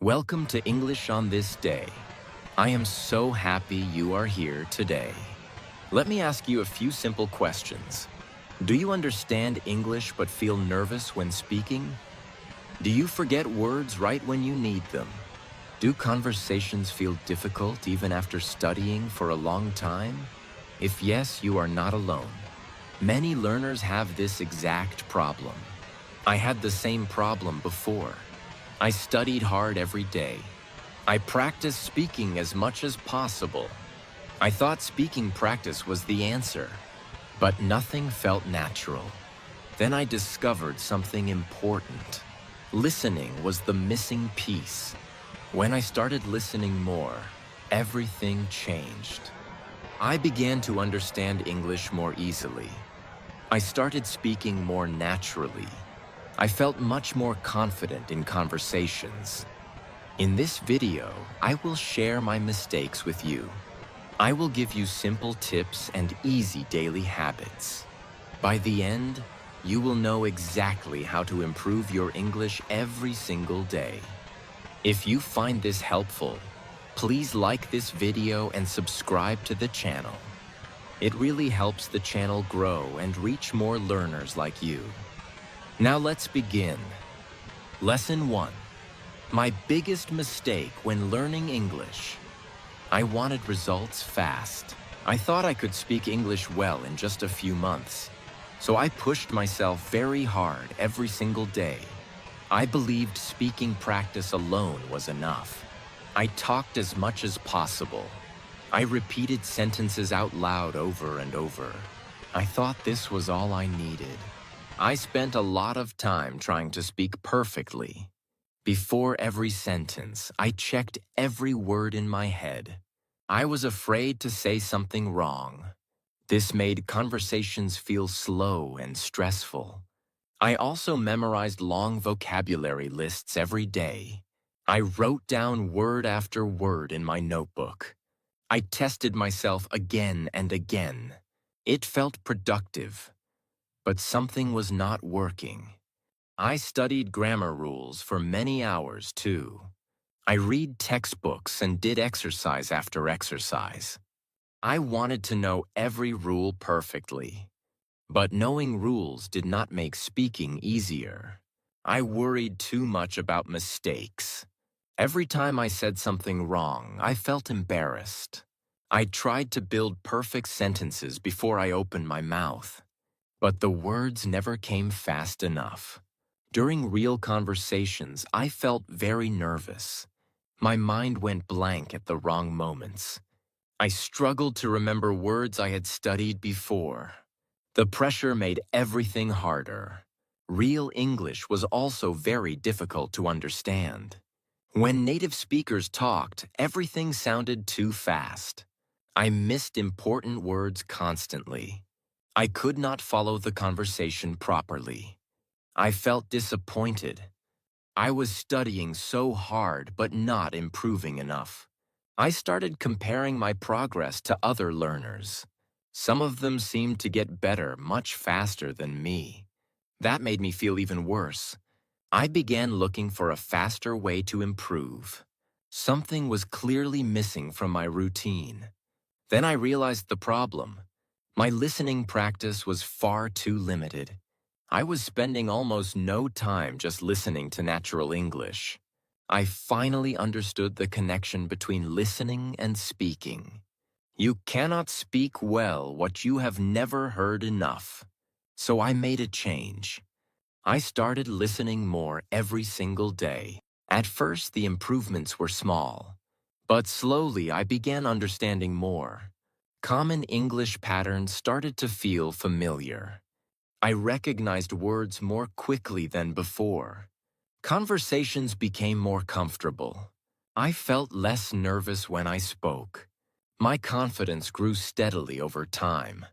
Welcome to English on this day. I am so happy you are here today. Let me ask you a few simple questions. Do you understand English but feel nervous when speaking? Do you forget words right when you need them? Do conversations feel difficult even after studying for a long time? If yes, you are not alone. Many learners have this exact problem. I had the same problem before. I studied hard every day. I practiced speaking as much as possible. I thought speaking practice was the answer, but nothing felt natural. Then I discovered something important. Listening was the missing piece. When I started listening more, everything changed. I began to understand English more easily. I started speaking more naturally. I felt much more confident in conversations. In this video, I will share my mistakes with you. I will give you simple tips and easy daily habits. By the end, you will know exactly how to improve your English every single day. If you find this helpful, please like this video and subscribe to the channel. It really helps the channel grow and reach more learners like you. Now let's begin. Lesson 1. My biggest mistake when learning English. I wanted results fast. I thought I could speak English well in just a few months. So I pushed myself very hard every single day. I believed speaking practice alone was enough. I talked as much as possible. I repeated sentences out loud over and over. I thought this was all I needed. I spent a lot of time trying to speak perfectly. Before every sentence, I checked every word in my head. I was afraid to say something wrong. This made conversations feel slow and stressful. I also memorized long vocabulary lists every day. I wrote down word after word in my notebook. I tested myself again and again. It felt productive. But something was not working. I studied grammar rules for many hours too. I read textbooks and did exercise after exercise. I wanted to know every rule perfectly. But knowing rules did not make speaking easier. I worried too much about mistakes. Every time I said something wrong, I felt embarrassed. I tried to build perfect sentences before I opened my mouth. But the words never came fast enough. During real conversations, I felt very nervous. My mind went blank at the wrong moments. I struggled to remember words I had studied before. The pressure made everything harder. Real English was also very difficult to understand. When native speakers talked, everything sounded too fast. I missed important words constantly. I could not follow the conversation properly. I felt disappointed. I was studying so hard but not improving enough. I started comparing my progress to other learners. Some of them seemed to get better much faster than me. That made me feel even worse. I began looking for a faster way to improve. Something was clearly missing from my routine. Then I realized the problem. My listening practice was far too limited. I was spending almost no time just listening to natural English. I finally understood the connection between listening and speaking. You cannot speak well what you have never heard enough. So I made a change. I started listening more every single day. At first, the improvements were small, but slowly I began understanding more. Common English patterns started to feel familiar. I recognized words more quickly than before. Conversations became more comfortable. I felt less nervous when I spoke. My confidence grew steadily over time.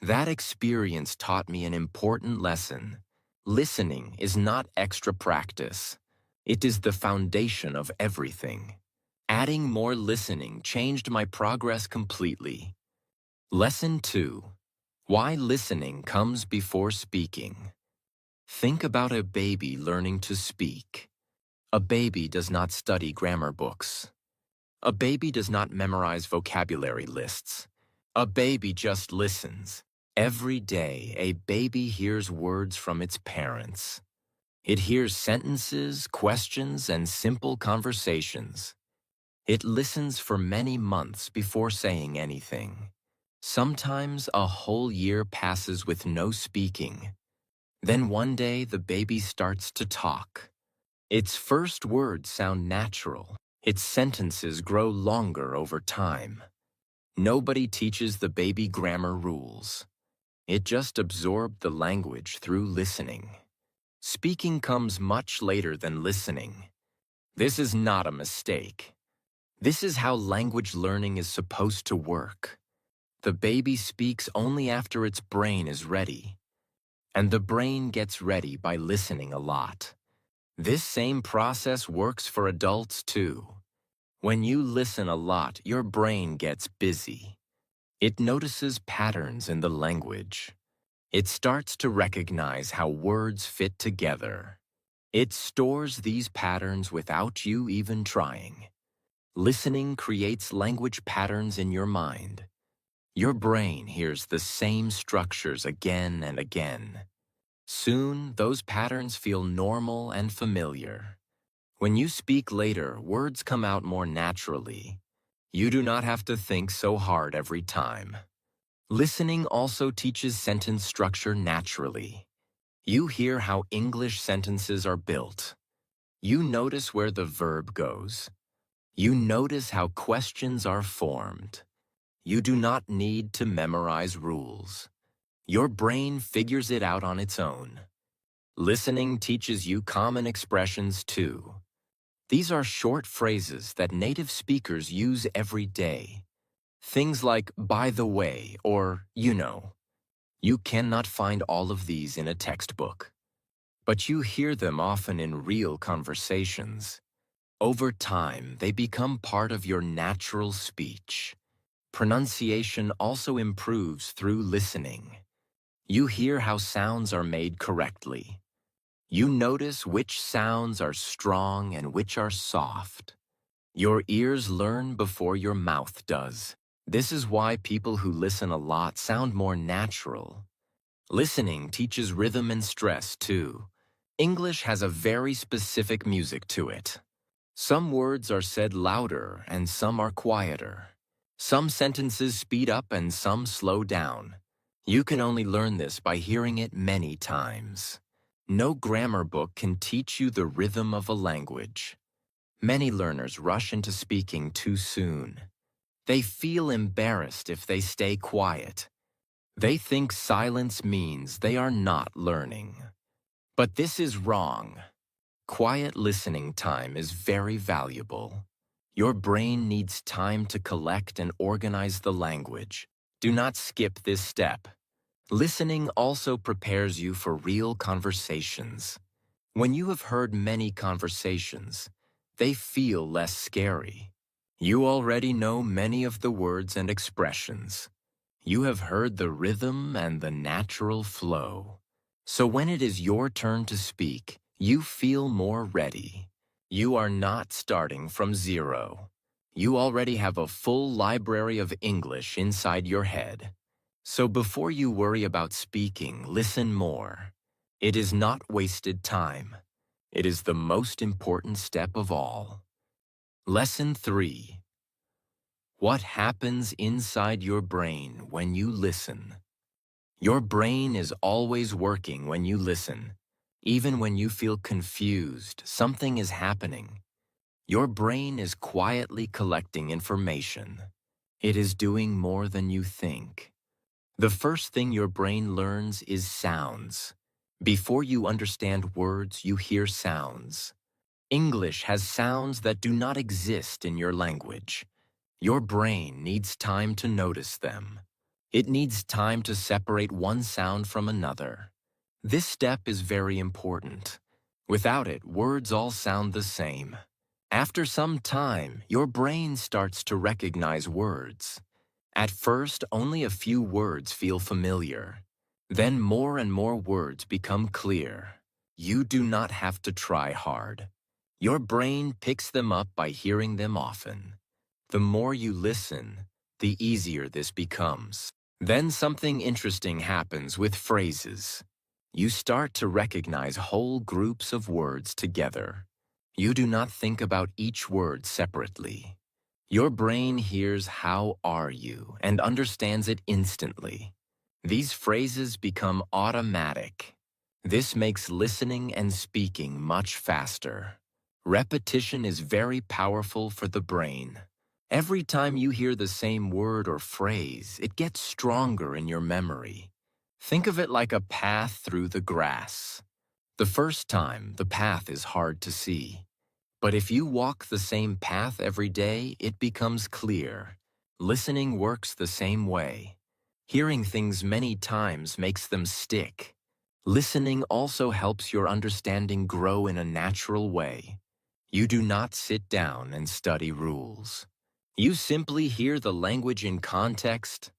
That experience taught me an important lesson. Listening is not extra practice. It is the foundation of everything. Adding more listening changed my progress completely. Lesson 2. Why listening comes before speaking. Think about a baby learning to speak. A baby does not study grammar books. A baby does not memorize vocabulary lists. A baby just listens. Every day, a baby hears words from its parents. It hears sentences, questions, and simple conversations. It listens for many months before saying anything. Sometimes a whole year passes with no speaking. Then one day the baby starts to talk. Its first words sound natural. Its sentences grow longer over time. Nobody teaches the baby grammar rules. It just absorbed the language through listening. Speaking comes much later than listening. This is not a mistake. This is how language learning is supposed to work. The baby speaks only after its brain is ready. And the brain gets ready by listening a lot. This same process works for adults too. When you listen a lot, your brain gets busy. It notices patterns in the language. It starts to recognize how words fit together. It stores these patterns without you even trying. Listening creates language patterns in your mind. Your brain hears the same structures again and again. Soon, those patterns feel normal and familiar. When you speak later, words come out more naturally. You do not have to think so hard every time. Listening also teaches sentence structure naturally. You hear how English sentences are built. You notice where the verb goes. You notice how questions are formed. You do not need to memorize rules. Your brain figures it out on its own. Listening teaches you common expressions too. These are short phrases that native speakers use every day. Things like by the way or you know. You cannot find all of these in a textbook, but you hear them often in real conversations. Over time, they become part of your natural speech. Pronunciation also improves through listening. You hear how sounds are made correctly. You notice which sounds are strong and which are soft. Your ears learn before your mouth does. This is why people who listen a lot sound more natural. Listening teaches rhythm and stress, too. English has a very specific music to it. Some words are said louder and some are quieter. Some sentences speed up and some slow down. You can only learn this by hearing it many times. No grammar book can teach you the rhythm of a language. Many learners rush into speaking too soon. They feel embarrassed if they stay quiet. They think silence means they are not learning. But this is wrong. Quiet listening time is very valuable. Your brain needs time to collect and organize the language. Do not skip this step. Listening also prepares you for real conversations. When you have heard many conversations, they feel less scary. You already know many of the words and expressions. You have heard the rhythm and the natural flow. So when it is your turn to speak, you feel more ready. You are not starting from zero. You already have a full library of English inside your head. So before you worry about speaking, listen more. It is not wasted time. It is the most important step of all. Lesson 3. What happens inside your brain when you listen? Your brain is always working when you listen. Even when you feel confused, something is happening. Your brain is quietly collecting information. It is doing more than you think. The first thing your brain learns is sounds. Before you understand words, you hear sounds. English has sounds that do not exist in your language. Your brain needs time to notice them. It needs time to separate one sound from another. This step is very important. Without it, words all sound the same. After some time, your brain starts to recognize words. At first, only a few words feel familiar. Then more and more words become clear. You do not have to try hard. Your brain picks them up by hearing them often. The more you listen, the easier this becomes. Then something interesting happens with phrases. You start to recognize whole groups of words together. You do not think about each word separately. Your brain hears "how are you" and understands it instantly. These phrases become automatic. This makes listening and speaking much faster. Repetition is very powerful for the brain. Every time you hear the same word or phrase, it gets stronger in your memory. Think of it like a path through the grass. The first time, the path is hard to see. But if you walk the same path every day, it becomes clear. Listening works the same way. Hearing things many times makes them stick. Listening also helps your understanding grow in a natural way. You do not sit down and study rules. You simply hear the language in context.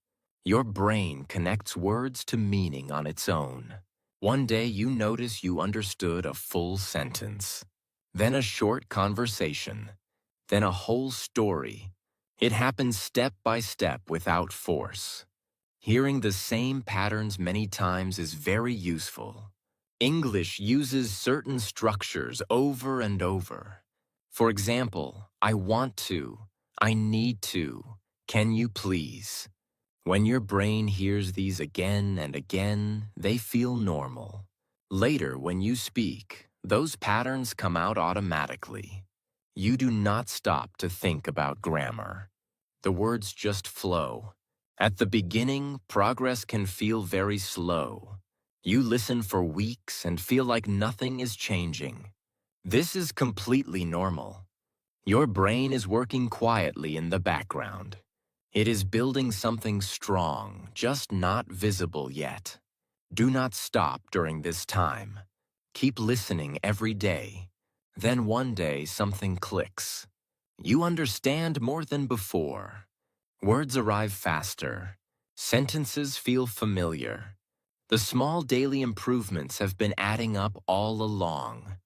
Your brain connects words to meaning on its own. One day you notice you understood a full sentence, then a short conversation, then a whole story. It happens step by step without force. Hearing the same patterns many times is very useful. English uses certain structures over and over. For example, I want to, I need to, can you please? When your brain hears these again and again, they feel normal. Later, when you speak, those patterns come out automatically. You do not stop to think about grammar. The words just flow. At the beginning, progress can feel very slow. You listen for weeks and feel like nothing is changing. This is completely normal. Your brain is working quietly in the background. It is building something strong, just not visible yet. Do not stop during this time. Keep listening every day. Then one day something clicks. You understand more than before. Words arrive faster. Sentences feel familiar. The small daily improvements have been adding up all along.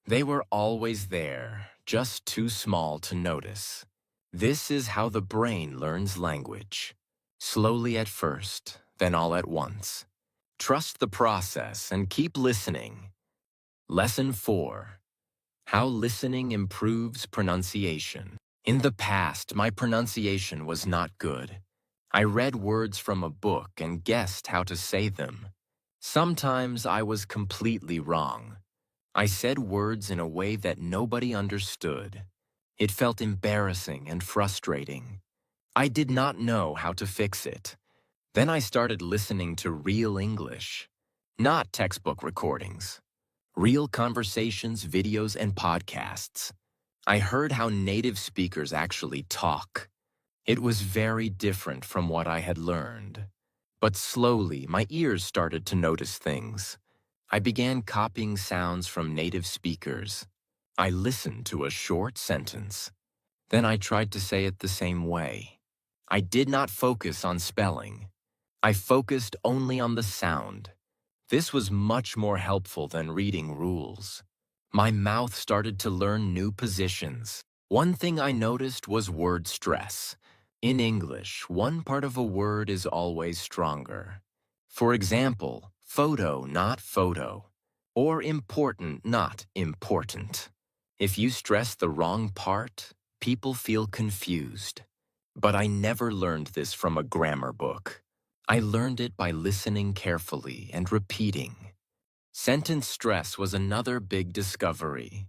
They were always there, just too small to notice. This is how the brain learns language. Slowly at first, then all at once. Trust the process and keep listening. Lesson 4. How listening improves pronunciation. In the past, my pronunciation was not good. I read words from a book and guessed how to say them. Sometimes I was completely wrong. I said words in a way that nobody understood. It felt embarrassing and frustrating. I did not know how to fix it. Then I started listening to real English, not textbook recordings. Real conversations, videos, and podcasts. I heard how native speakers actually talk. It was very different from what I had learned. But slowly, my ears started to notice things. I began copying sounds from native speakers. I listened to a short sentence. Then I tried to say it the same way. I did not focus on spelling. I focused only on the sound. This was much more helpful than reading rules. My mouth started to learn new positions. One thing I noticed was word stress. In English, one part of a word is always stronger. For example, photo, not photo, or important, not important. If you stress the wrong part, people feel confused. But I never learned this from a grammar book. I learned it by listening carefully and repeating. Sentence stress was another big discovery.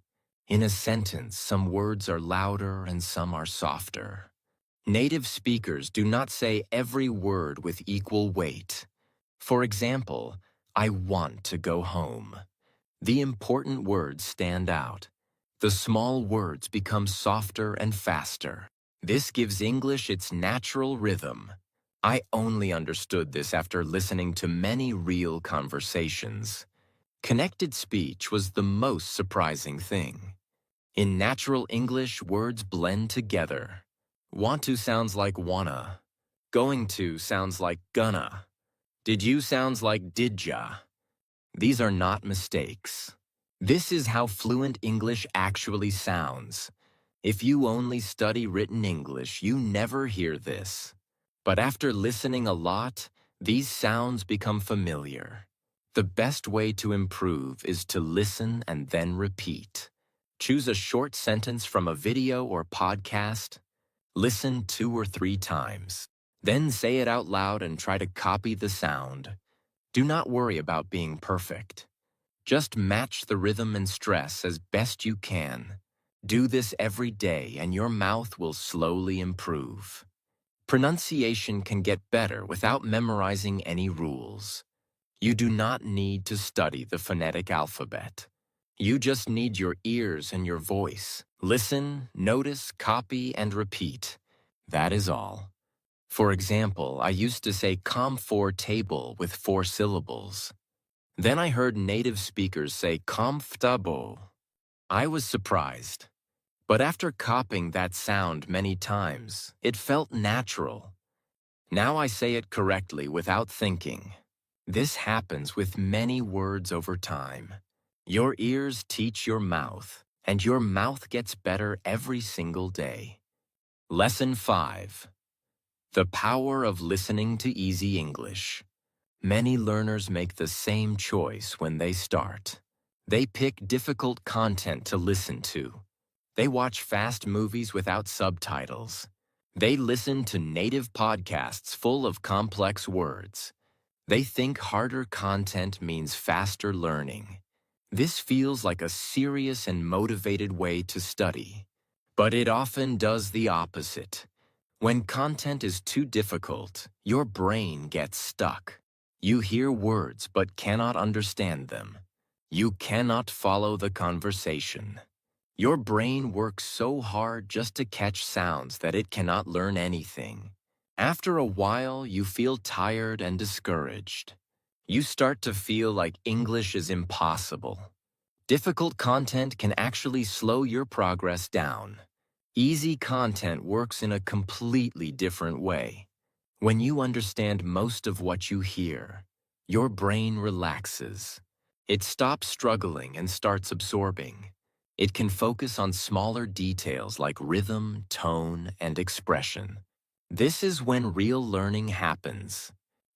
In a sentence, some words are louder and some are softer. Native speakers do not say every word with equal weight. For example, I want to go home. The important words stand out. The small words become softer and faster. This gives English its natural rhythm. I only understood this after listening to many real conversations. Connected speech was the most surprising thing. In natural English, words blend together. Want to sounds like wanna. Going to sounds like gonna. Did you sounds like did ya. These are not mistakes. This is how fluent English actually sounds. If you only study written English, you never hear this. But after listening a lot, these sounds become familiar. The best way to improve is to listen and then repeat. Choose a short sentence from a video or podcast. Listen 2 or 3 times. Then say it out loud and try to copy the sound. Do not worry about being perfect. Just match the rhythm and stress as best you can. Do this every day and your mouth will slowly improve. Pronunciation can get better without memorizing any rules. You do not need to study the phonetic alphabet. You just need your ears and your voice. Listen, notice, copy, and repeat. That is all. For example, I used to say "comfor table" with 4 syllables. Then I heard native speakers say "comfortable." I was surprised. But after copying that sound many times, it felt natural. Now I say it correctly without thinking. This happens with many words over time. Your ears teach your mouth, and your mouth gets better every single day. Lesson 5. The power of listening to easy English. Many learners make the same choice when they start. They pick difficult content to listen to. They watch fast movies without subtitles. They listen to native podcasts full of complex words. They think harder content means faster learning. This feels like a serious and motivated way to study. But it often does the opposite. When content is too difficult, your brain gets stuck. You hear words but cannot understand them. You cannot follow the conversation. Your brain works so hard just to catch sounds that it cannot learn anything. After a while, you feel tired and discouraged. You start to feel like English is impossible. Difficult content can actually slow your progress down. Easy content works in a completely different way. When you understand most of what you hear, your brain relaxes. It stops struggling and starts absorbing. It can focus on smaller details like rhythm, tone, and expression. This is when real learning happens.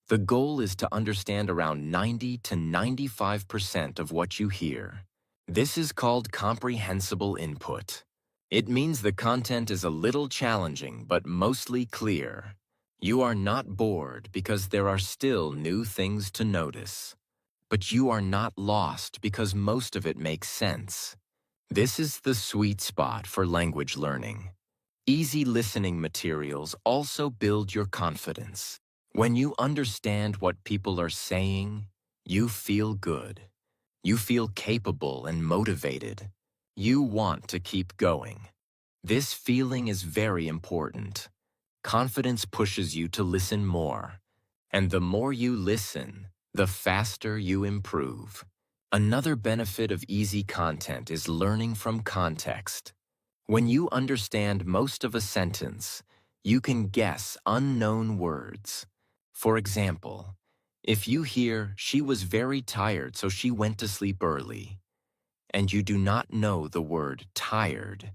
The goal is to understand around 90 to 95% of what you hear. This is called comprehensible input. It means the content is a little challenging but mostly clear. You are not bored because there are still new things to notice. But you are not lost because most of it makes sense. This is the sweet spot for language learning. Easy listening materials also build your confidence. When you understand what people are saying, you feel good. You feel capable and motivated. You want to keep going. This feeling is very important. Confidence pushes you to listen more. And the more you listen, the faster you improve. Another benefit of easy content is learning from context. When you understand most of a sentence, you can guess unknown words. For example, if you hear, "She was very tired, so she went to sleep early," and you do not know the word tired,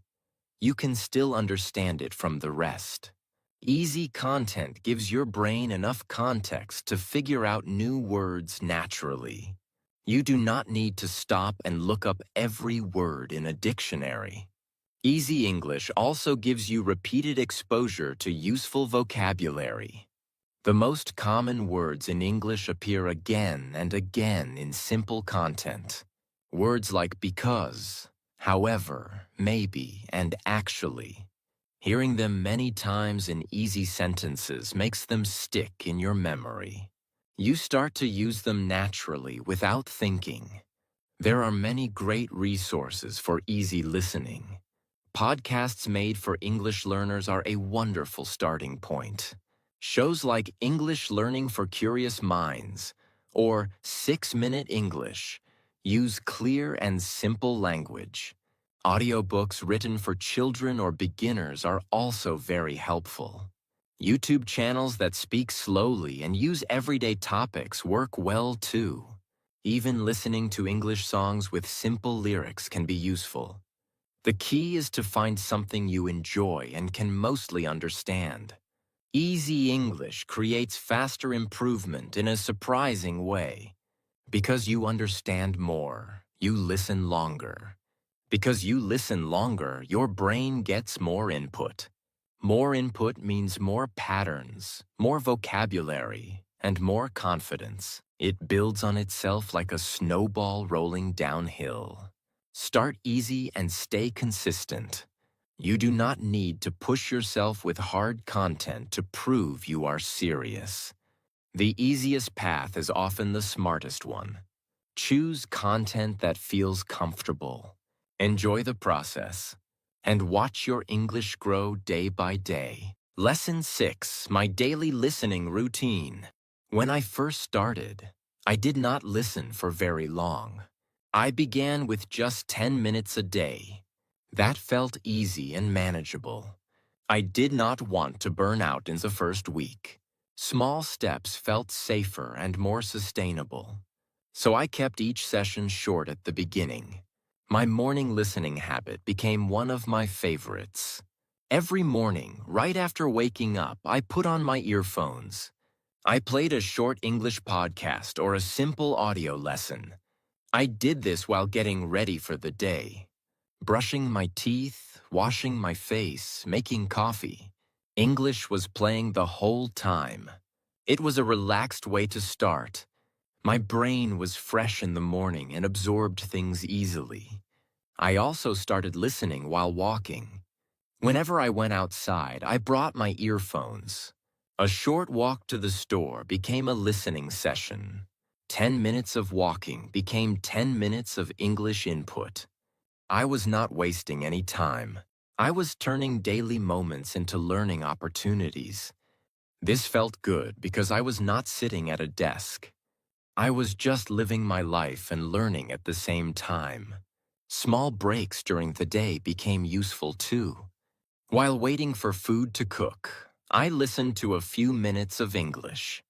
you can still understand it from the rest. Easy content gives your brain enough context to figure out new words naturally. You do not need to stop and look up every word in a dictionary. Easy English also gives you repeated exposure to useful vocabulary. The most common words in English appear again and again in simple content. Words like because, however, maybe, and actually. Hearing them many times in easy sentences makes them stick in your memory. You start to use them naturally without thinking. There are many great resources for easy listening. Podcasts made for English learners are a wonderful starting point. Shows like English Learning for Curious Minds or 6-Minute English use clear and simple language. Audiobooks written for children or beginners are also very helpful. YouTube channels that speak slowly and use everyday topics work well too. Even listening to English songs with simple lyrics can be useful. The key is to find something you enjoy and can mostly understand. Easy English creates faster improvement in a surprising way. Because you understand more, you listen longer. Because you listen longer, your brain gets more input. More input means more patterns, more vocabulary, and more confidence. It builds on itself like a snowball rolling downhill. Start easy and stay consistent. You do not need to push yourself with hard content to prove you are serious. The easiest path is often the smartest one. Choose content that feels comfortable. Enjoy the process and watch your English grow day by day. Lesson 6, my daily listening routine. When I first started, I did not listen for very long. I began with just 10 minutes a day. That felt easy and manageable. I did not want to burn out in the first week. Small steps felt safer and more sustainable. So I kept each session short at the beginning. My morning listening habit became one of my favorites. Every morning, right after waking up, I put on my earphones. I played a short English podcast or a simple audio lesson. I did this while getting ready for the day. Brushing my teeth, washing my face, making coffee. English was playing the whole time. It was a relaxed way to start. My brain was fresh in the morning and absorbed things easily. I also started listening while walking. Whenever I went outside, I brought my earphones. A short walk to the store became a listening session. 10 minutes of walking became 10 minutes of English input. I was not wasting any time. I was turning daily moments into learning opportunities. This felt good because I was not sitting at a desk. I was just living my life and learning at the same time. Small breaks during the day became useful too. While waiting for food to cook, I listened to a few minutes of English.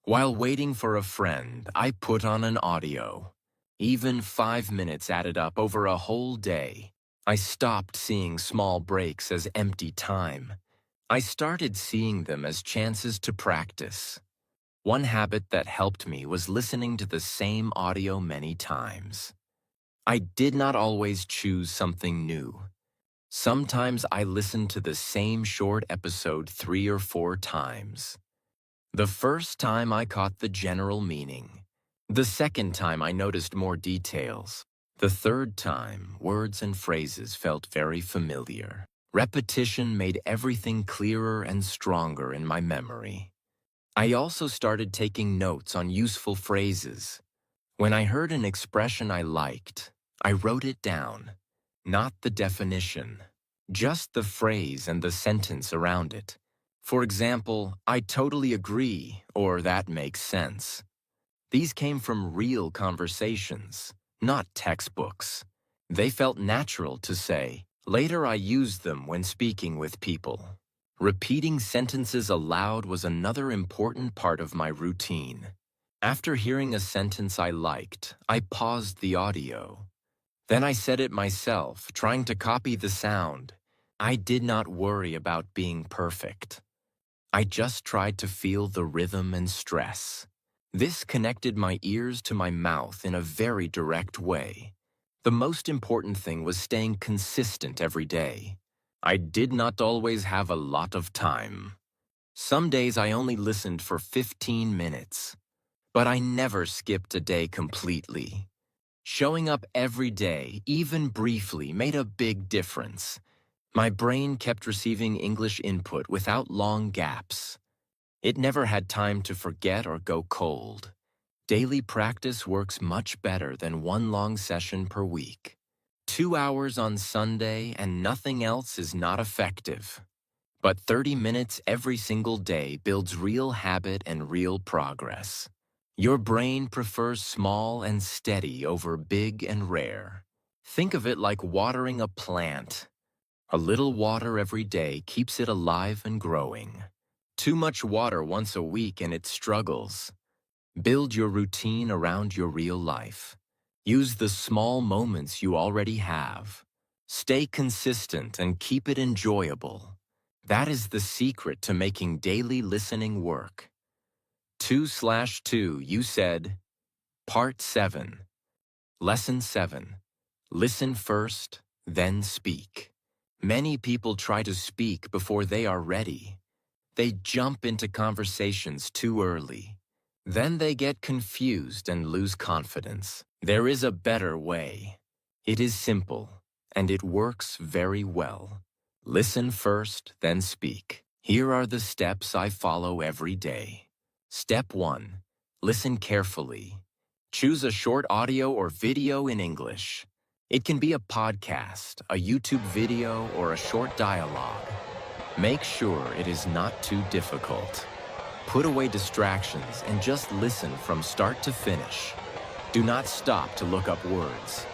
While waiting for a friend, I put on an audio. Even 5 minutes added up over a whole day. I stopped seeing small breaks as empty time. I started seeing them as chances to practice. One habit that helped me was listening to the same audio many times. I did not always choose something new. Sometimes I listened to the same short episode 3 or 4 times. The first time I caught the general meaning. The second time I noticed more details. The third time, words and phrases felt very familiar. Repetition made everything clearer and stronger in my memory. I also started taking notes on useful phrases. When I heard an expression I liked, I wrote it down. Not the definition, just the phrase and the sentence around it. For example, I totally agree, or that makes sense. These came from real conversations, not textbooks. They felt natural to say. Later I used them when speaking with people. Repeating sentences aloud was another important part of my routine. After hearing a sentence I liked, I paused the audio. Then I said it myself, trying to copy the sound. I did not worry about being perfect. I just tried to feel the rhythm and stress. This connected my ears to my mouth in a very direct way. The most important thing was staying consistent every day. I did not always have a lot of time. Some days I only listened for 15 minutes. But I never skipped a day completely. Showing up every day, even briefly, made a big difference. My brain kept receiving English input without long gaps. It never had time to forget or go cold. Daily practice works much better than one long session per week. 2 hours on Sunday and nothing else is not effective. But 30 minutes every single day builds real habit and real progress. Your brain prefers small and steady over big and rare. Think of it like watering a plant. A little water every day keeps it alive and growing. Too much water once a week and it struggles. Build your routine around your real life. Use the small moments you already have. Stay consistent and keep it enjoyable. That is the secret to making daily listening work. 2/2, you said. Part 7. Lesson 7. Listen first, then speak. Many people try to speak before they are ready. They jump into conversations too early. Then they get confused and lose confidence. There is a better way. It is simple, and it works very well. Listen first, then speak. Here are the steps I follow every day. Step 1. Listen carefully. Choose a short audio or video in English. It can be a podcast, a YouTube video, or a short dialogue. Make sure it is not too difficult. Put away distractions and just listen from start to finish. Do not stop to look up words.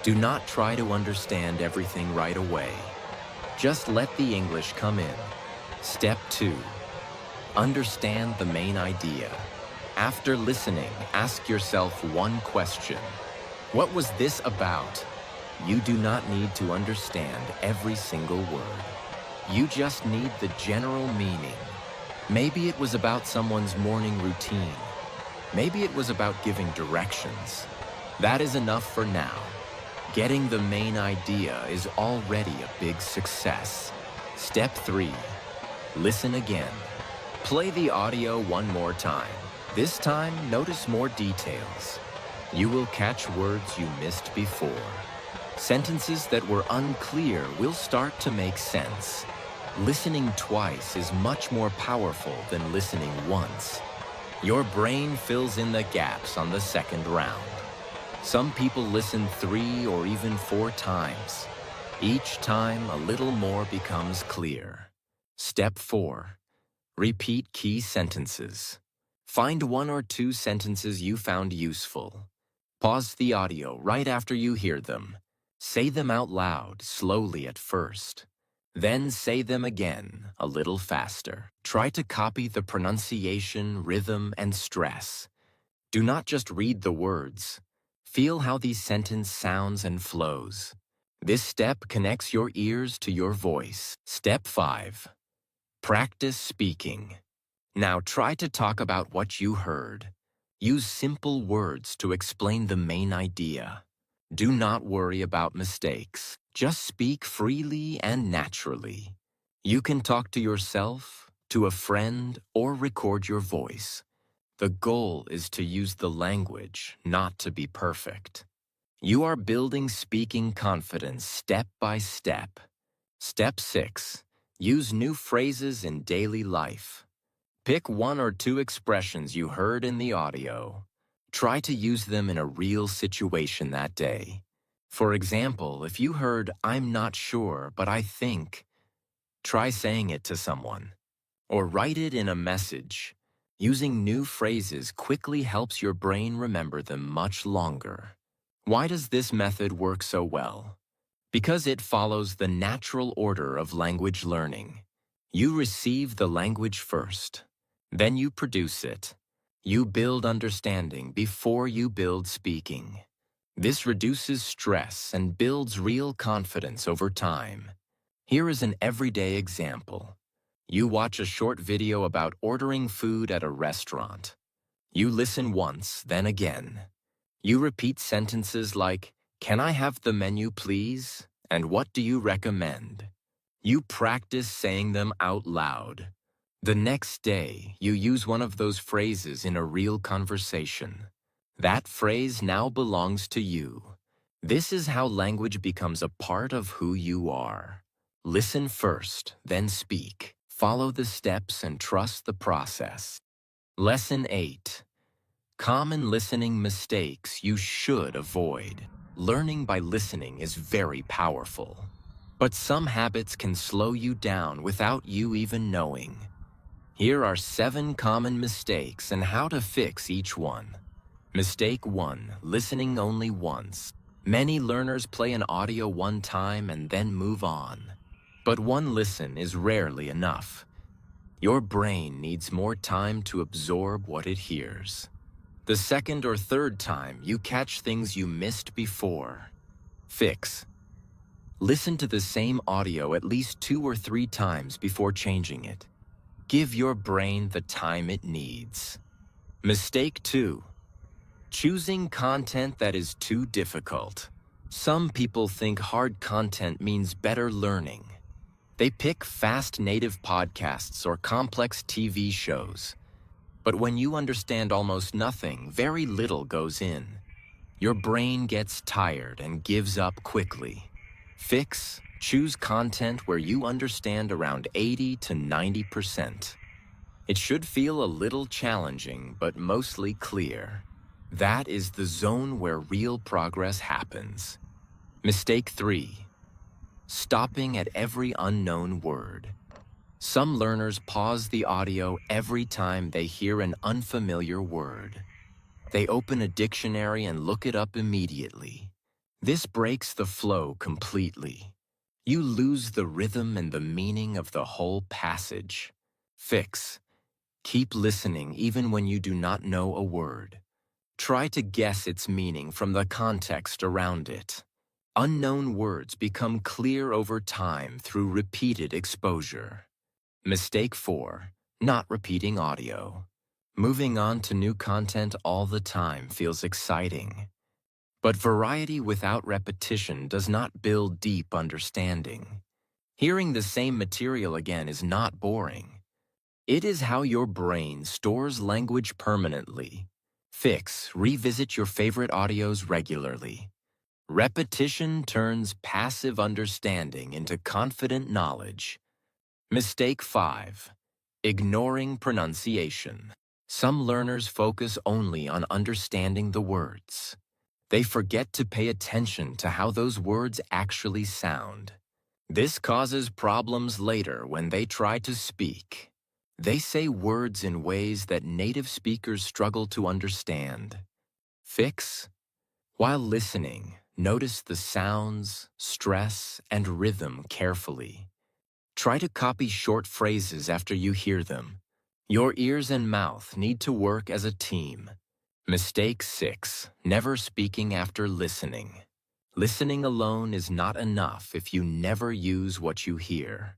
Do not try to understand everything right away. Just let the English come in. Step 2. Understand the main idea. After listening, ask yourself one question. What was this about? You do not need to understand every single word. You just need the general meaning. Maybe it was about someone's morning routine. Maybe it was about giving directions. That is enough for now. Getting the main idea is already a big success. Step 3. Listen again. Play the audio one more time. This time, notice more details. You will catch words you missed before. Sentences that were unclear will start to make sense. Listening twice is much more powerful than listening once. Your brain fills in the gaps on the second round. Some people listen 3 or even 4 times. Each time, a little more becomes clear. Step 4. Repeat key sentences. Find 1 or 2 sentences you found useful. Pause the audio right after you hear them. Say them out loud, slowly at first. Then say them again, a little faster. Try to copy the pronunciation, rhythm, and stress. Do not just read the words. Feel how the sentence sounds and flows. This step connects your ears to your voice. Step 5. Practice speaking. Now try to talk about what you heard. Use simple words to explain the main idea. Do not worry about mistakes. Just speak freely and naturally. You can talk to yourself, to a friend, or record your voice. The goal is to use the language, not to be perfect. You are building speaking confidence step by step. Step 6. Use new phrases in daily life. Pick 1 or 2 expressions you heard in the audio. Try to use them in a real situation that day. For example, if you heard, "I'm not sure, but I think," try saying it to someone. Or write it in a message. Using new phrases quickly helps your brain remember them much longer. Why does this method work so well? Because it follows the natural order of language learning. You receive the language first. Then you produce it. You build understanding before you build speaking. This reduces stress and builds real confidence over time. Here is an everyday example. You watch a short video about ordering food at a restaurant. You listen once, then again. You repeat sentences like, "Can I have the menu, please?" and "What do you recommend?" You practice saying them out loud. The next day, you use one of those phrases in a real conversation. That phrase now belongs to you. This is how language becomes a part of who you are. Listen first, then speak. Follow the steps and trust the process. Lesson 8. Common listening mistakes you should avoid. Learning by listening is very powerful. But some habits can slow you down without you even knowing. Here are 7 common mistakes and how to fix each one. Mistake 1. Listening only once. Many learners play an audio one time and then move on. But one listen is rarely enough. Your brain needs more time to absorb what it hears. The second or third time, you catch things you missed before. Fix. Listen to the same audio at least 2 or 3 times before changing it. Give your brain the time it needs. Mistake 2. Choosing content that is too difficult. Some people think hard content means better learning. They pick fast native podcasts or complex TV shows. But when you understand almost nothing, very little goes in. Your brain gets tired and gives up quickly. Fix. Choose content where you understand around 80 to 90%. It should feel a little challenging, but mostly clear. That is the zone where real progress happens. Mistake 3. Stopping at every unknown word. Some learners pause the audio every time they hear an unfamiliar word. They open a dictionary and look it up immediately. This breaks the flow completely. You lose the rhythm and the meaning of the whole passage. Fix. Keep listening even when you do not know a word. Try to guess its meaning from the context around it. Unknown words become clear over time through repeated exposure. Mistake 4. Not repeating audio. Moving on to new content all the time feels exciting. But variety without repetition does not build deep understanding. Hearing the same material again is not boring. It is how your brain stores language permanently. Fix. Revisit your favorite audios regularly. Repetition turns passive understanding into confident knowledge. Mistake 5. Ignoring pronunciation. Some learners focus only on understanding the words. They forget to pay attention to how those words actually sound. This causes problems later when they try to speak. They say words in ways that native speakers struggle to understand. Fix. While listening, notice the sounds, stress, and rhythm carefully. Try to copy short phrases after you hear them. Your ears and mouth need to work as a team. Mistake 6. Never speaking after listening. Listening alone is not enough if you never use what you hear.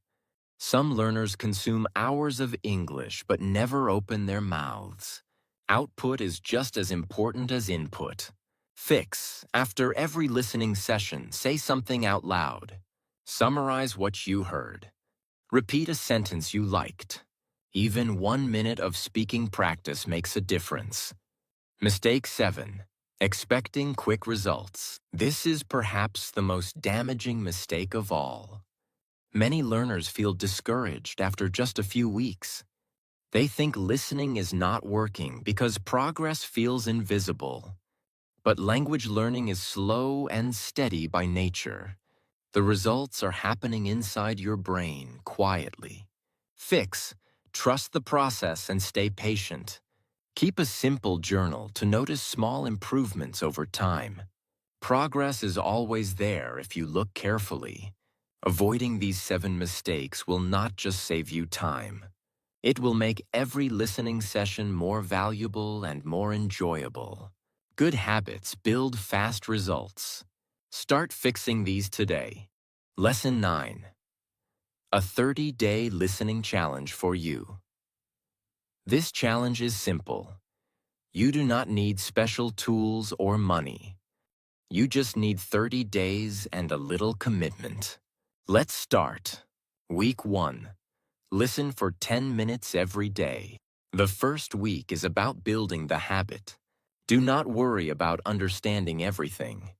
Some learners consume hours of English but never open their mouths. Output is just as important as input. Fix. After every listening session, say something out loud. Summarize what you heard. Repeat a sentence you liked. Even 1 minute of speaking practice makes a difference. Mistake 7. Expecting quick results. This is perhaps the most damaging mistake of all. Many learners feel discouraged after just a few weeks. They think listening is not working because progress feels invisible. But language learning is slow and steady by nature. The results are happening inside your brain quietly. Fix. Trust the process and stay patient. Keep a simple journal to notice small improvements over time. Progress is always there if you look carefully. Avoiding these 7 mistakes will not just save you time. It will make every listening session more valuable and more enjoyable. Good habits build fast results. Start fixing these today. Lesson 9. A 30-day listening challenge for you. This challenge is simple. You do not need special tools or money. You just need 30 days and a little commitment. Let's start. Week 1. Listen for 10 minutes every day. The first week is about building the habit. Do not worry about understanding everything.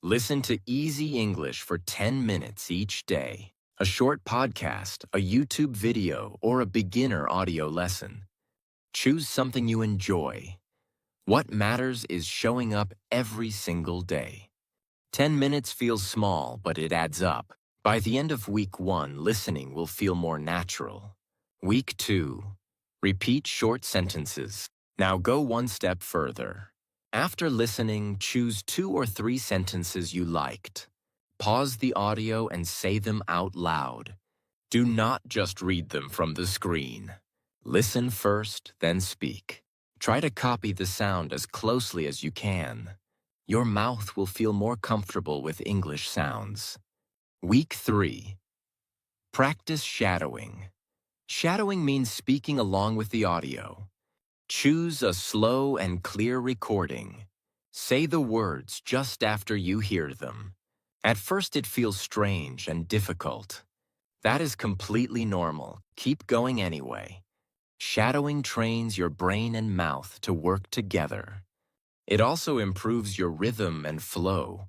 Listen to easy English for 10 minutes each day. A short podcast, a YouTube video, or a beginner audio lesson. Choose something you enjoy. What matters is showing up every single day. 10 minutes feels small, but it adds up. By the end of week 1, listening will feel more natural. Week 2. Repeat short sentences. Now go one step further. After listening, choose 2 or 3 sentences you liked. Pause the audio and say them out loud. Do not just read them from the screen. Listen first, then speak. Try to copy the sound as closely as you can. Your mouth will feel more comfortable with English sounds. Week 3. Practice shadowing. Shadowing means speaking along with the audio. Choose a slow and clear recording. Say the words just after you hear them. At first it feels strange and difficult. That is completely normal. Keep going anyway. Shadowing trains your brain and mouth to work together. It also improves your rhythm and flow.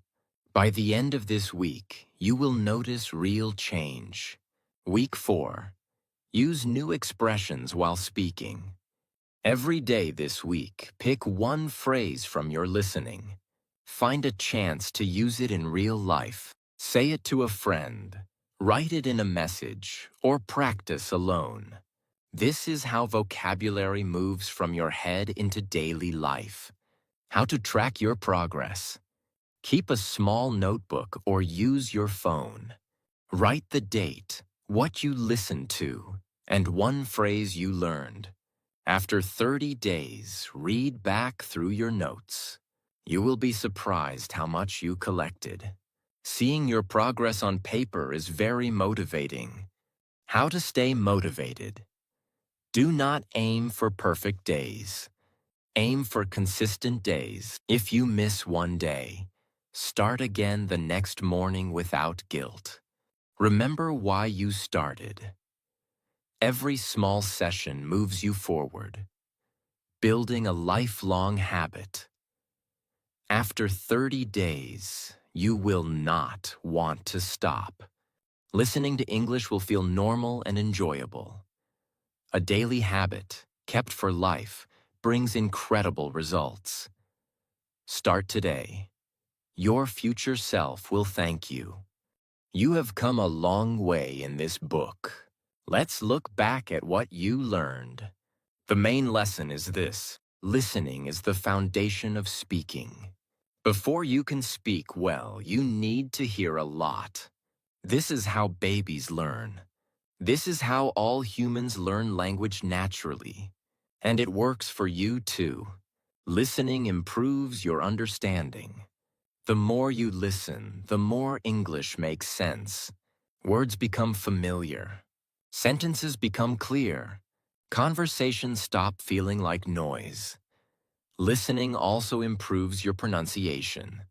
By the end of this week, you will notice real change. Week 4. Use new expressions while speaking. Every day this week, pick one phrase from your listening. Find a chance to use it in real life. Say it to a friend, write it in a message, or practice alone. This is how vocabulary moves from your head into daily life. How to track your progress. Keep a small notebook or use your phone. Write the date, what you listened to, and one phrase you learned. After 30 days, read back through your notes. You will be surprised how much you collected. Seeing your progress on paper is very motivating. How to stay motivated. Do not aim for perfect days. Aim for consistent days. If you miss one day, start again the next morning without guilt. Remember why you started. Every small session moves you forward, building a lifelong habit. After 30 days, you will not want to stop. Listening to English will feel normal and enjoyable. A daily habit, kept for life, brings incredible results. Start today. Your future self will thank you. You have come a long way in this book. Let's look back at what you learned. The main lesson is this: listening is the foundation of speaking. Before you can speak well, you need to hear a lot. This is how babies learn. This is how all humans learn language naturally. And it works for you too. Listening improves your understanding. The more you listen, the more English makes sense. Words become familiar. Sentences become clear. Conversations stop feeling like noise. Listening also improves your pronunciation.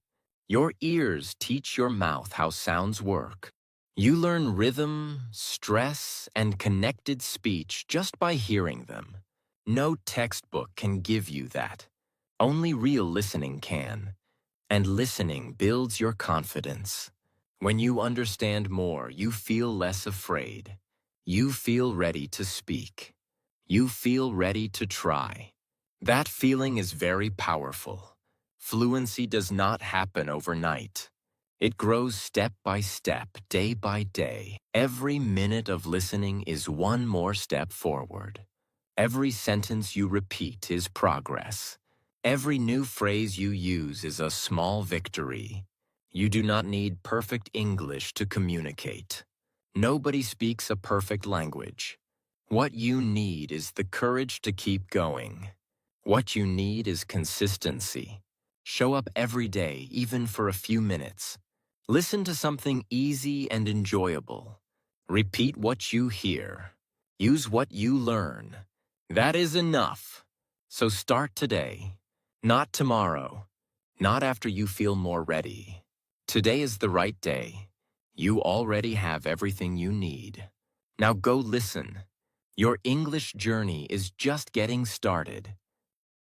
Your ears teach your mouth how sounds work. You learn rhythm, stress, and connected speech just by hearing them. No textbook can give you that. Only real listening can. And listening builds your confidence. When you understand more, you feel less afraid. You feel ready to speak. You feel ready to try. That feeling is very powerful. Fluency does not happen overnight. It grows step by step, day by day. Every minute of listening is one more step forward. Every sentence you repeat is progress. Every new phrase you use is a small victory. You do not need perfect English to communicate. Nobody speaks a perfect language. What you need is the courage to keep going. What you need is consistency. Show up every day, even for a few minutes. Listen to something easy and enjoyable. Repeat what you hear. Use what you learn. That is enough. So start today. Not tomorrow. Not after you feel more ready. Today is the right day. You already have everything you need. Now go listen. Your English journey is just getting started.